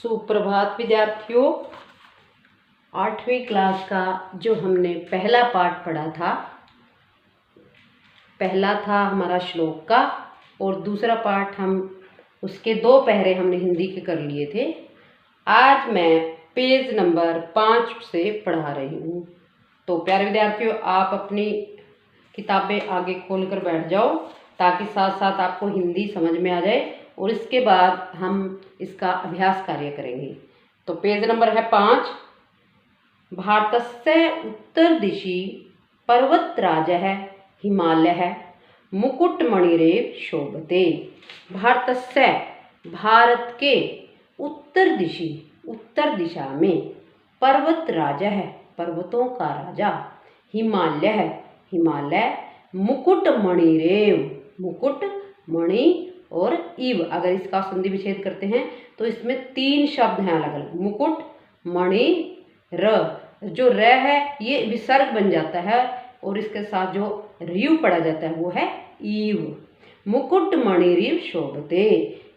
सुप्रभात विद्यार्थियों। 8वीं क्लास का जो हमने पहला पाठ पढ़ा था, पहला था हमारा श्लोक का और दूसरा पाठ हम उसके 2 पहरे हमने हिंदी के कर लिए थे। आज मैं पेज नंबर 5 से पढ़ा रही हूँ। तो प्यारे विद्यार्थियों, आप अपनी किताबें आगे खोल कर बैठ जाओ ताकि साथ साथ आपको हिंदी समझ में आ जाए और इसके बाद हम इसका अभ्यास कार्य करेंगे। तो पेज नंबर है 5। भारतस्य उत्तर दिशि पर्वतराजः हिमालयः मुकुटमणिरेव शोभते। भारतस्य भारत के उत्तर दिशि उत्तर दिशा में पर्वतराजः पर्वतों का राजा हिमालय हिमालय मुकुटमणिरेव मुकुट मणि और इव, अगर इसका संधि विच्छेद करते हैं तो इसमें 3 शब्द हैं अलग अलग। मुकुट मणि र, जो र है ये विसर्ग बन जाता है और इसके साथ जो रीव पड़ा जाता है वो है ईव। मुकुट मणिरीव शोभते,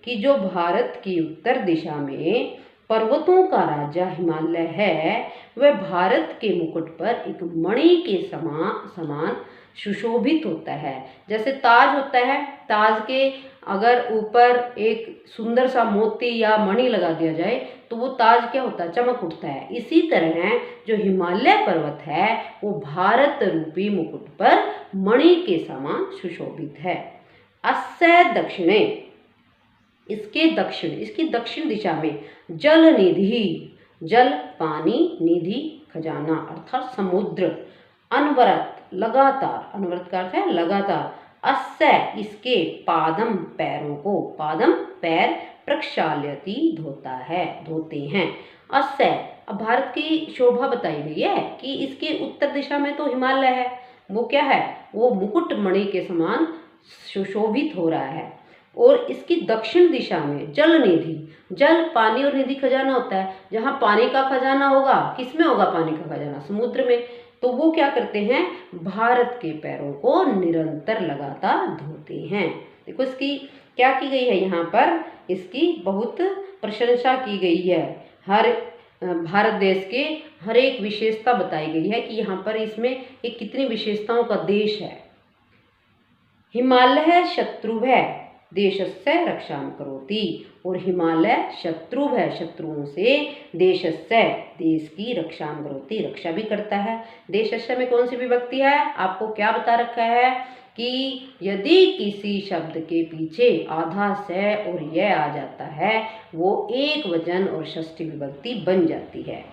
कि जो भारत की उत्तर दिशा में पर्वतों का राजा हिमालय है वह भारत के मुकुट पर एक मणि के समान सुशोभित होता है। जैसे ताज होता है, ताज के अगर ऊपर एक सुंदर सा मोती या मणि लगा दिया जाए तो वो ताज क्या होता है, चमक उठता है। इसी तरह जो हिमालय पर्वत है वो भारत रूपी मुकुट पर मणि के समान सुशोभित है। अस्य दक्षिणे, इसके दक्षिण, इसकी दक्षिण दिशा में जल निधि, जल पानी, निधि खजाना अर्थात समुद्र, अनवरत लगातार, अनवरत का अर्थ है लगातार, अस्य इसके पादम पैरों को, पादम पैर, प्रक्षाल्यति धोता है, धोते हैं। अस्य, अब भारत की शोभा बताई गई है कि इसके उत्तर दिशा में तो हिमालय है, वो क्या है, वो मुकुट मणि के समान सुशोभित हो रहा है। और इसकी दक्षिण दिशा में जल निधि, जल पानी और निधि खजाना होता है। जहाँ पानी का खजाना होगा, किसमें होगा पानी का खजाना, समुद्र में। तो वो क्या करते हैं, भारत के पैरों को निरंतर लगातार धोते हैं। देखो इसकी क्या की गई है, यहाँ पर इसकी बहुत प्रशंसा की गई है। हर भारत देश के हर एक विशेषता बताई गई है कि यहाँ पर इसमें एक कितनी विशेषताओं का देश है। हिमालय शत्रु है देशस्य रक्षा करोति, और हिमालय शत्रु है, शत्रुओं से देशस्य देश की रक्षा करोति, रक्षा भी करता है। देशस्य में कौन सी विभक्ति है, आपको क्या बता रखा है कि यदि किसी शब्द के पीछे आधा से और यह आ जाता है वो एक वचन और षष्ठी विभक्ति बन जाती है।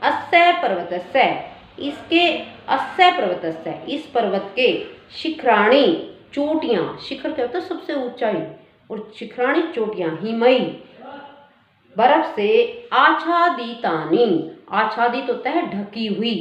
अस्य पर्वतस्य, इसके अस्य पर्वतस्य, इस पर्वत के शिखराणि चोटियां, शिखर क्या होता है सबसे ऊंचाई, और शिखराणी चोटियां, हिमई बर्फ से आच्छादितानि, आच्छादित होता है ढकी हुई,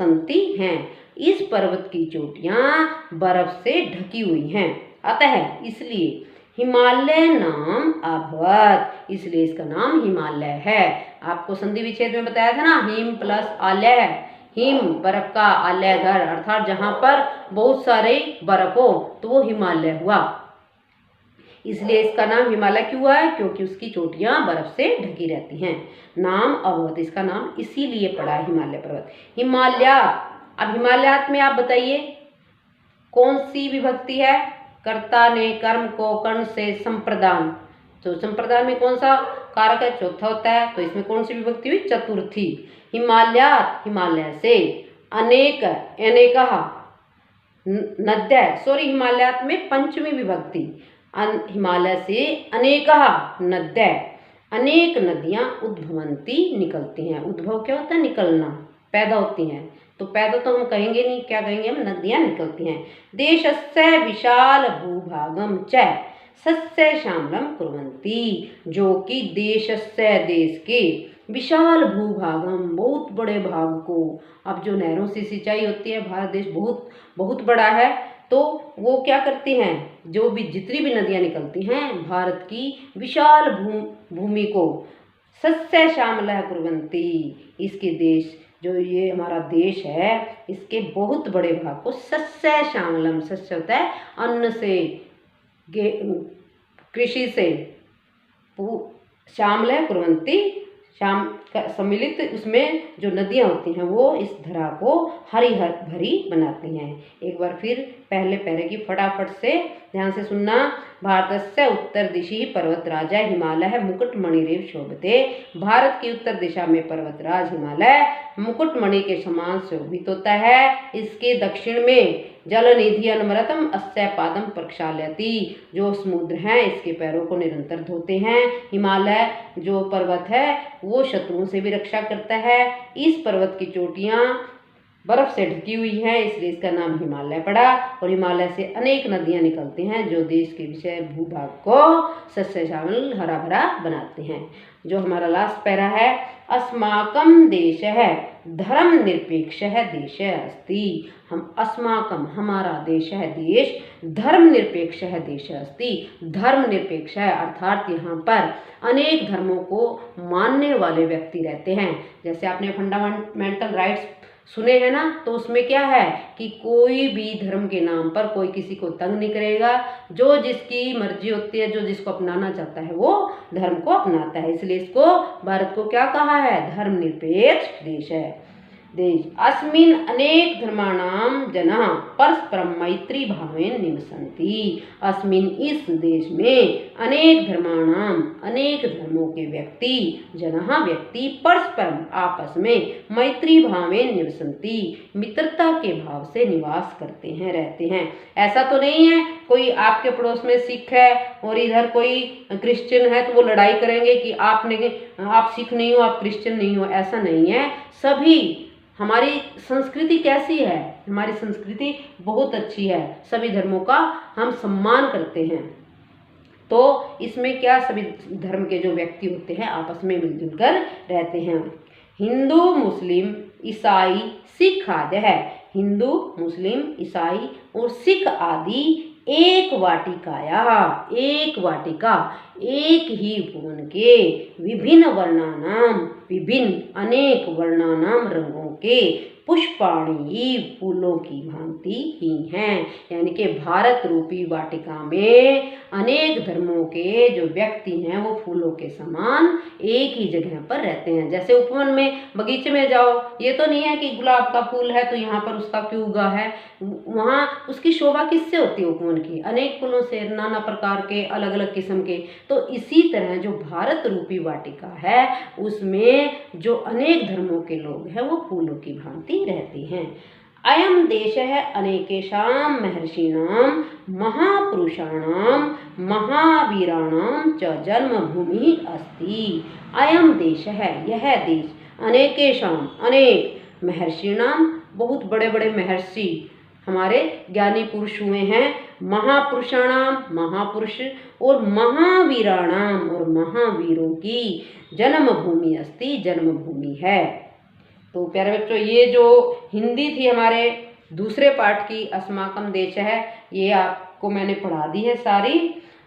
संति हैं, इस पर्वत की चोटियां बर्फ से ढकी हुई हैं। अतः इसलिए हिमालय नाम अभवत, इसलिए इसका नाम हिमालय है। आपको संधि विच्छेद में बताया था ना, हिम प्लस आलय, हिम बर्फ का, आलय घर अर्थात जहाँ पर बहुत सारे बर्फ हो तो वो हिमालय हुआ। इसलिए इसका नाम हिमालय क्यों हुआ है, क्योंकि उसकी चोटियां बर्फ से ढकी रहती हैं। नाम अवध, इसका नाम इसीलिए पड़ा है हिमालय पर्वत। हिमालय, अब हिमालयात में आप बताइए कौन सी विभक्ति है, कर्ता ने कर्म को कर्ण से संप्रदान, तो संप्रदान में कौन सा कारक है, चौथा होता है, तो इसमें कौन सी विभक्ति हुई, चतुर्थी। हिमालयात, हिमालय से, अनेक अनेकः नद्य, सॉरी हिमालयात में पंचमी विभक्ति, हिमालय से अनेकः नद्य, अनेक नदियां उद्भवंती निकलती हैं। उद्भव क्या होता है, निकलना, पैदा होती हैं, तो पैदा तो हम कहेंगे नहीं, क्या कहेंगे हम, नदियां निकलती हैं। देशस्य विशाल भूभागम च सस्य श्यामलम कुर्वन्ति, जो कि देशस्य देश के विशाल भूभागम बहुत बड़े भाग को, अब जो नहरों से सिंचाई होती है, भारत देश बहुत बहुत बड़ा है, तो वो क्या करते हैं, जो भी जितनी भी नदियां निकलती हैं भारत की विशाल भूमि को सस्य श्यामलः कुर्वन्ति, इसके देश, जो ये हमारा देश है इसके बहुत बड़े भाग को सस्य श्यामलम, सस्य होता है अन्न से, कृषि से, श्यामल कुर्वन्ति, श्याम का सम्मिलित उसमें जो नदियाँ होती हैं वो इस धरा को हरी भरी बनाती हैं। एक बार फिर पहले पैरे की फटाफट से ध्यान से सुनना। भारतस्य उत्तर दिशि पर्वतराज हिमालय मुकुटमणिरेव शोभते। भारत की उत्तर दिशा में पर्वतराज हिमालय मुकुटमणि के समान शोभित होता है। इसके दक्षिण में जलनिधि अनवरतम अस्य पादम प्रक्षाल्यति, जो समुद्र हैं इसके पैरों को निरंतर धोते हैं। हिमालय जो पर्वत है वो शत्रुओं से भी रक्षा करता है। इस पर्वत की चोटियाँ बर्फ से ढकी हुई है, इसलिए इसका नाम हिमालय पड़ा। और हिमालय से अनेक नदियां निकलती हैं जो देश के विषय भूभाग को सस्य श्यामल हरा भरा बनाते हैं। जो हमारा लास्ट पैरा है, अस्माकम देश है धर्म निरपेक्ष है देश अस्ति। हम अस्माकम हमारा देश है देश धर्म निरपेक्ष है देश अस्ति। धर्म निरपेक्ष है अर्थात यहाँ पर अनेक धर्मों को मानने वाले व्यक्ति रहते हैं। जैसे आपने फंडामेंटल राइट्स सुने हैं ना, तो उसमें क्या है कि कोई भी धर्म के नाम पर कोई किसी को तंग नहीं करेगा। जो जिसकी मर्जी होती है, जो जिसको अपनाना चाहता है वो धर्म को अपनाता है। इसलिए इसको भारत को क्या कहा है, धर्मनिरपेक्ष देश है देश। अस्मिन् अनेक धर्माणाम जनाः परस्परम मैत्री भावेन निवसन्ति। अस्मिन् इस देश में अनेक धर्माणाम अनेक धर्मों के व्यक्ति जनाः व्यक्ति परस्परम आपस में मैत्री भावेन निवसन्ति मित्रता के भाव से निवास करते हैं रहते हैं। ऐसा तो नहीं है कोई आपके पड़ोस में सिख है और इधर कोई क्रिश्चियन है तो वो लड़ाई करेंगे कि आप सिख नहीं हो आप क्रिश्चियन नहीं हो, ऐसा नहीं है। सभी हमारी संस्कृति कैसी है, हमारी संस्कृति बहुत अच्छी है, सभी धर्मों का हम सम्मान करते हैं। तो इसमें क्या सभी धर्म के जो व्यक्ति होते हैं आपस में मिलजुल कर रहते हैं। हिंदू मुस्लिम ईसाई सिख आदि है, हिंदू मुस्लिम ईसाई और सिख आदि एक वाटिका एक ही उपवन के विभिन्न अनेक वर्णानाम रंगों के पुष्पाणी फूलों की भांति ही हैं। यानी कि भारत रूपी वाटिका में अनेक धर्मों के जो व्यक्ति हैं वो फूलों के समान एक ही जगह पर रहते हैं। जैसे उपवन में बगीचे में जाओ, ये तो नहीं है कि गुलाब का फूल है तो यहाँ पर उसका क्यों उगा है, वहाँ उसकी शोभा किससे होती है उपवन की, अनेक फूलों से, नाना प्रकार के अलग अलग किस्म के। तो इसी तरह जो भारत रूपी वाटिका है उसमें जो अनेक धर्मों के लोग हैं वो फूलों की भांति रहते हैं। अयम देश है अनेकेषां महर्षिणां महापुरुषाणां महावीराणां च जन्मभूमि अस्ति। अयम देश है यह देश, अनेकेषां अनेक महर्षिणां बहुत बड़े बड़े महर्षि हमारे ज्ञानी पुरुष हुए हैं, महापुरुषाणाम महापुरुष और महावीराणाम और महावीरों की जन्मभूमि अस्ति जन्मभूमि है। तो प्यारे बच्चों ये जो हिंदी थी हमारे दूसरे पाठ की अस्माकम देश है ये आपको मैंने पढ़ा दी है सारी।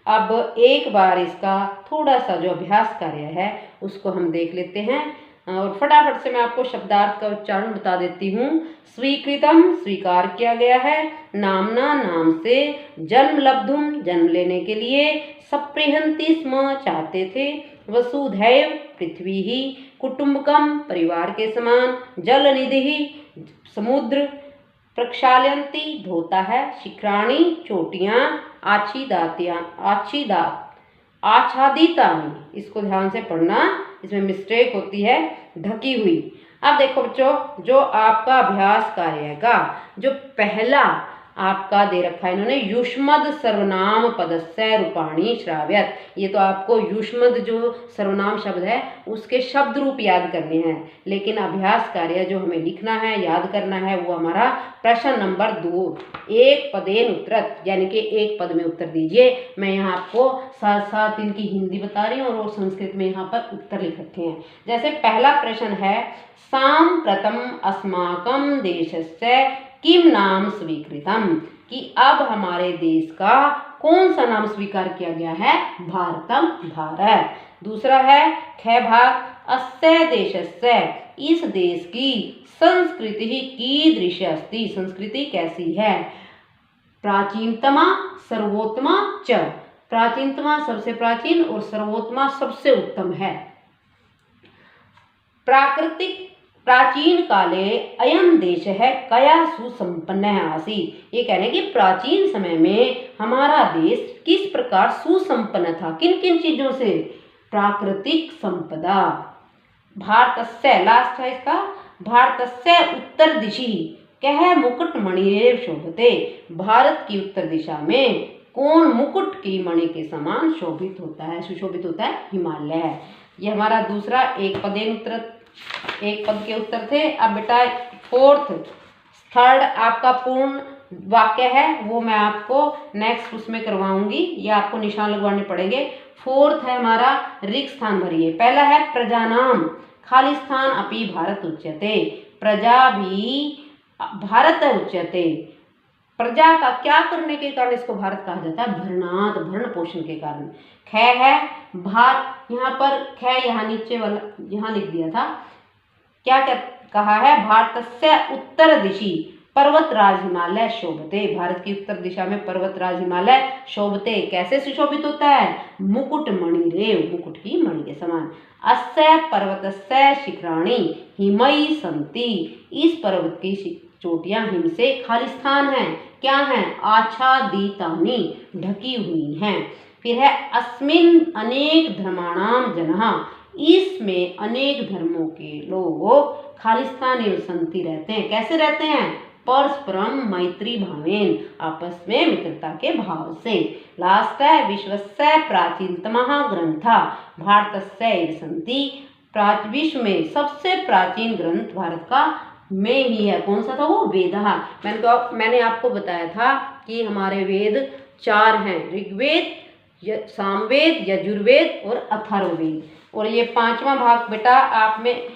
अब एक बार इसका थोड़ा सा जो अभ्यास कार्य है उसको हम देख लेते हैं और फटाफट से मैं आपको शब्दार्थ का उच्चारण बता देती हूँ। स्वीकृतम स्वीकार किया गया है, नामना नाम से, जन्म लब्धुम जन्म लेने के लिए, सप्रेहन्ति स्म चाहते थे, वसुधैव पृथ्वी ही, कुटुंबकम परिवार के समान, जल निधि समुद्र, प्रक्षाल्यन्ति धोता है, शिखराणि चोटियाँ, आच्छादितानि, इसको ध्यान से पढ़ना इसमें मिस्टेक होती है, ढकी हुई। अब देखो बच्चों जो आपका अभ्यास कार्य का जो पहला आपका दे रखा है इन्होंने, युष्मद सर्वनाम पदस्य रूपाणी श्राव्यत, ये तो आपको युष्मद जो सर्वनाम शब्द है उसके शब्द रूप याद करने हैं। लेकिन अभ्यास कार्य जो हमें लिखना है याद करना है वो हमारा प्रश्न नंबर 2, एक पदेन उत्तरत, यानी कि एक पद में उत्तर दीजिए। मैं यहाँ आपको साथ साथ इनकी हिंदी बता रही हूँ और संस्कृत में यहाँ पर उत्तर लिख रखे हैं। जैसे पहला प्रश्न है, सांप्रतम अस्माकं देशस्य किम नाम स्वीकृतम, कि अब हमारे देश का कौन सा नाम स्वीकार किया गया है, भारतम भारत। दूसरा है ख भाग, अस्य देशस्य, इस देश की संस्कृति कीदृशी अस्ति, संस्कृति कैसी है, प्राचीनतमा सर्वोत्तमा च, प्राचीनतमा सबसे प्राचीन और सर्वोत्तमा सबसे उत्तम है। प्राकृतिक प्राचीन काले अयम देश है कया सुसंपन्न आसीत्। ये कहने कि प्राचीन समय में हमारा देश किस प्रकार सुसंपन्न था, किन किन चीजों से, प्राकृतिक संपदा। भारतस्य, लास्ट है इसका, भारतस्य उत्तर दिशि कह मुकुटमणिरेव शोभते। भारत की उत्तर दिशा में कौन मुकुट की मणि के समान शोभित होता है, सुशोभित होता है, हिमालय है। ये हमारा दूसरा एक पद के उत्तर थे। अब बेटा थर्ड आपका पूर्ण वाक्य है, वो मैं आपको नेक्स्ट उसमें करवाऊंगी, ये आपको निशान लगवाने पड़ेंगे। फोर्थ है हमारा रिक्त स्थान भरिए। पहला है प्रजानाम खाली स्थान अपि भारत उच्यते। प्रजा भी भारत उच्यते। प्रजा का क्या करने के कारण इसको भारत कहा जाता है, भरणात, भरण पोषण के कारण। ख है यहाँ पर ख, यहाँ नीचे वाला यहाँ लिख दिया था, क्या क्या कहा है, भारतस्य उत्तर दिशि पर्वतराज हिमालय शोभते। भारत की उत्तर दिशा में पर्वतराज हिमालय शोभते, कैसे सुशोभित होता है, मुकुट मणि रेव, मुकुट की मणि के समान। अस्य पर्वतस्य शिखराणि हिमई संति। इस पर्वत की चोटियां हिम से खाली स्थान है, क्या है, आच्छादितानि, ढकी हुई हैं। फिर है अस्मिन् अनेक धर्माणाम जनः। इसमें अनेक धर्मों के लोग खालिस्तान संति रहते हैं, कैसे रहते हैं, परस्परम मैत्री भावेन, आपस में मित्रता के भाव से। लास्ट है विश्वस्य प्राचीनतमः ग्रंथा भारतस्य एव सन्ति। विश्व में सबसे प्राचीन ग्रंथ भारत का में ही है, कौन सा था वो, वेदः। मैंने आपको बताया था कि हमारे वेद 4 हैं, ऋग्वेद, सामवेद, यजुर्वेद और अथर्ववेद। और ये 5वां भाग बेटा आप में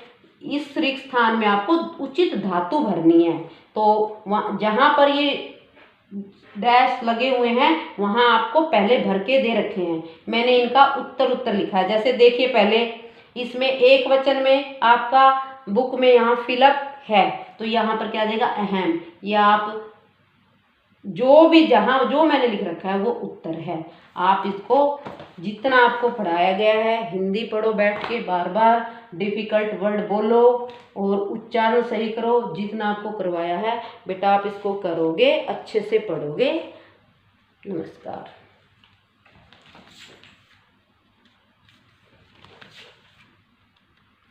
इस रिक्त स्थान में आपको उचित धातु भरनी है। तो जहाँ पर ये डैश लगे हुए हैं वहाँ आपको पहले भर के दे रखे हैं, मैंने इनका उत्तर लिखा है। जैसे देखिए पहले इसमें एक वचन में आपका बुक में यहाँ फिलअप है, तो यहाँ पर क्या देगा, अहम, या आप जो भी जहाँ जो मैंने लिख रखा है वो उत्तर है। आप इसको जितना आपको पढ़ाया गया है, हिंदी पढ़ो बैठ के, बार बार डिफ़िकल्ट वर्ड बोलो और उच्चारण सही करो, जितना आपको करवाया है बेटा आप इसको करोगे, अच्छे से पढ़ोगे। नमस्कार।